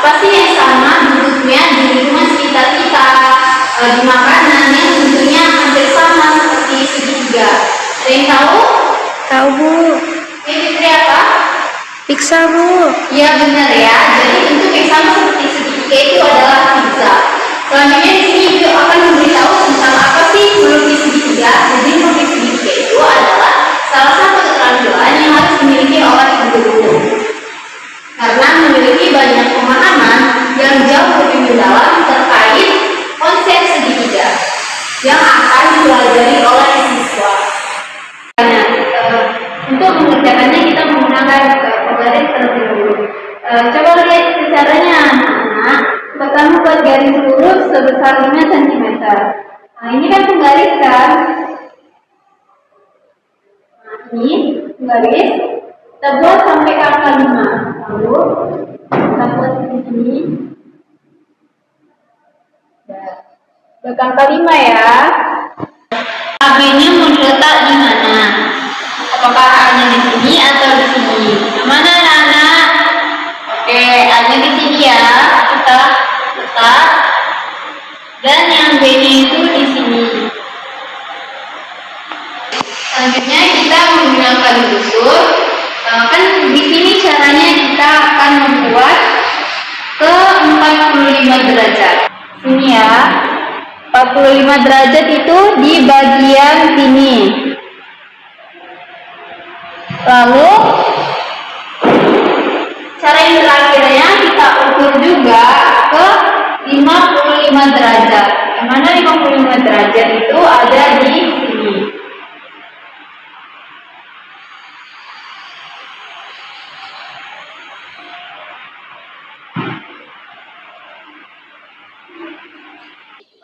apa sih yang sama bentuknya di lingkungan sekitar kita, di makanan yang bentuknya hampir sama seperti segitiga? Ada yang tahu? Tahu, Bu. Ini Fitri apa? Pizza, Bu. Iya benar ya. Jadi bentuk yang sama seperti segitiga itu adalah pizza. Selanjutnya di sini Ibu akan memberitahu tentang apa sih melukis segitiga. Jadi melukis segitiga itu adalah salah satu keterampilan yang harus dimiliki oleh guru, karena memiliki banyak pemahaman yang jauh lebih mendalam terkait konsep segitiga yang akan dipelajari oleh siswa. Untuk mengerjakannya kita menggunakan penggaris terlebih dahulu. Coba lihat caranya anak-anak. Pertama buat garis lurus sebesar 5 cm. Nah ini kan penggaris kan. Nah ini penggaris. Kita buat sampai ke angka 5. Lalu kita buat di sini. Ke angka 5 ya. AB-nya mau diletak di mana? Apakah A-nya di sini atau di sini? Yang mana anak-anak? Oke, A-nya di sini ya. Kita letak. Dan yang B-nya itu di sini. Selanjutnya kita menggunakan busur. Kan di sini caranya kita akan membuat ke 45 derajat. Sini ya. 45 derajat itu di bagian sini. Lalu cara yang terakhirnya kita ukur juga ke 55 derajat. Yang mana 55 derajat itu ada di sini.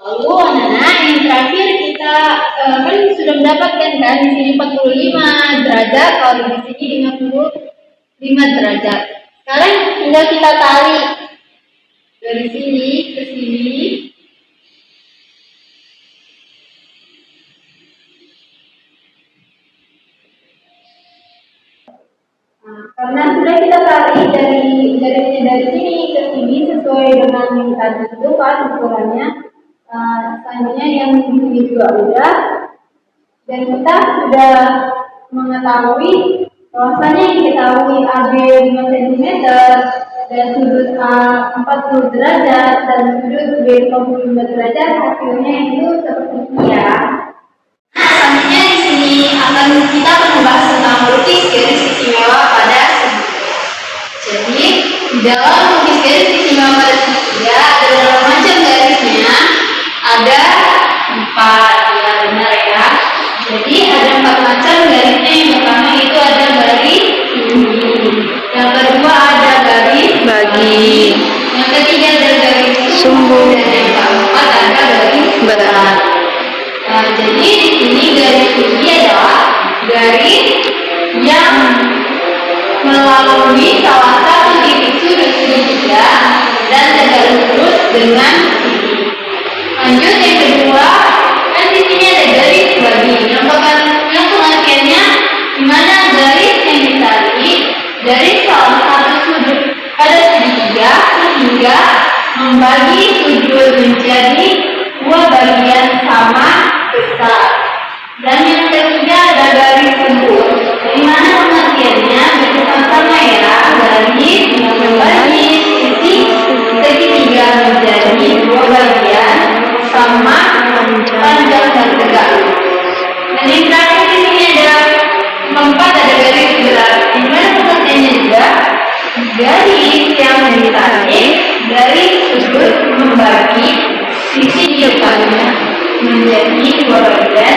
Lalu anak-anak yang terakhir kita kan sudah mendapatkan kan di sini 45 derajat, kalau di sini 55 derajat. Sekarang tinggal kita tarik dari sini ke sini. Nah, karena sudah kita tarik dari sini ke sini sesuai dengan yang tadi itu kan ukurannya. Selanjutnya yang ini juga udah, dan kita sudah mengetahui bahwasanya yang diketahui AB 5 cm dan sudut A 40 derajat dan sudut B 55 derajat, hasilnya itu seperti ini ya. Selanjutnya di sini kita akan membahas tentang melukis garis istimewa pada segitiga. Jadi di dalam melukis garis istimewa pada segitiga ada berapa macam garisnya? Ada 4, ya benar ya. Jadi ada 4 macam garisnya. Yang pertama itu ada garis tinggi, yang kedua ada garis bagi, yang ketiga ada garis sumbu, dan yang keempat ada garis berat. Nah, jadi di sini garis tinggi adalah garis yang melalui salah satu titik sudut segitiga dan tegak lurus dengan sisi. Lanjut yang kedua, kan di sini ada garis bagi. Yang pengertiannya dimana garis yang ditarik dari salah satu sudut pada segitiga sehingga membagi sudut menjadi 2 bagian sama besar. Dan yang ketiga ada garis sempur. Dimana pengertiannya bersama ya, garis membagi sisi segitiga menjadi 2 bagian sama panjang dan tegak. Dan yang terakhir di sini ada keempat, ada garis berat. Di mana pengertiannya juga garis yang ditarik dari sudut membagi sisi depannya menjadi 2 bagian